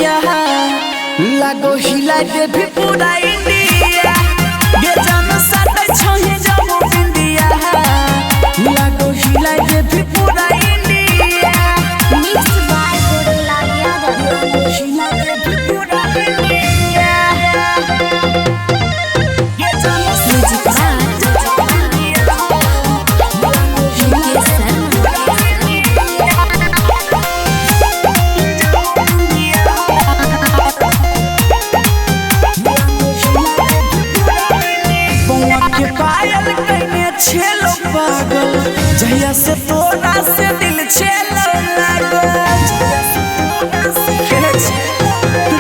बिंदिया लागो हिला दे भी पूरा इंडिया गे जान साथ छोहे जाबो बिंदिया लागो हिला दे भी पूरा India mix by Gorela Yadav हिला दे भी पूरा इंडिया गे जान म्यूजिक बाय के पायल कइने छेलो पागल जहिया से तोरा से दिल छेलो लागल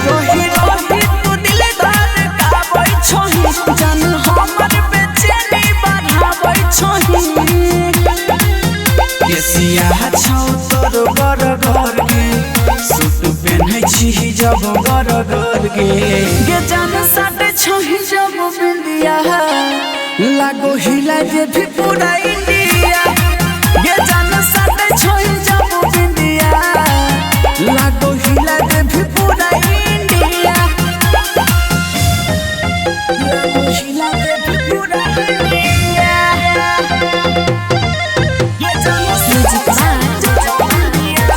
रोही रोही तू दिल धड़काबै छोही जान हमर बेचैनी बढ़ाबै छोही केसिया छौ तोर गर घर के सूट पेन्है छी जब गर घर गे जान साथे छोही जब बिंदिया लागो हिला दे भी पूरा इंडिया गे जान साथे छोही जब बिंदिया लागो हिला दे भी पूरा इंडिया लागो हिला दे भी पूरा इंडिया गे जान म्यूजिक बाय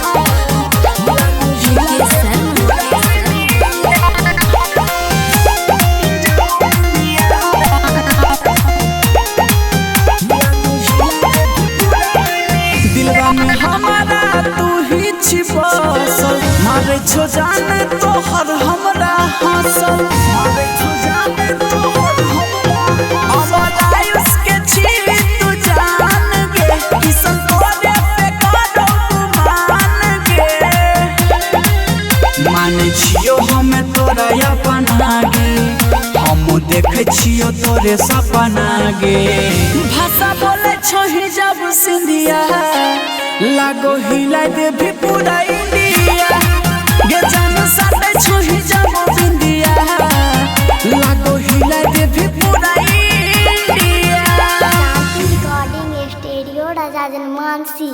दिलवा में हमारा तू ही छिपसल मारे छो जाने तोहर हमरा हंसल मारे छो जाने तोहर हमरा अब आयुष के छी तू जान गे किसन तोरे पे करो मान गे माने छियो हमें तोरा अपना गे हम देखे छियो तोरे सपना गे भाषा बोले छोही जब सिंधिया लागो हिला दे भी पूरा इंडिया गे जान साथे छोही जब बिंदिया लागो हिला दे भी पूरा इंडिया रिकॉर्डिंग स्टूडियो राजा जनमानसी।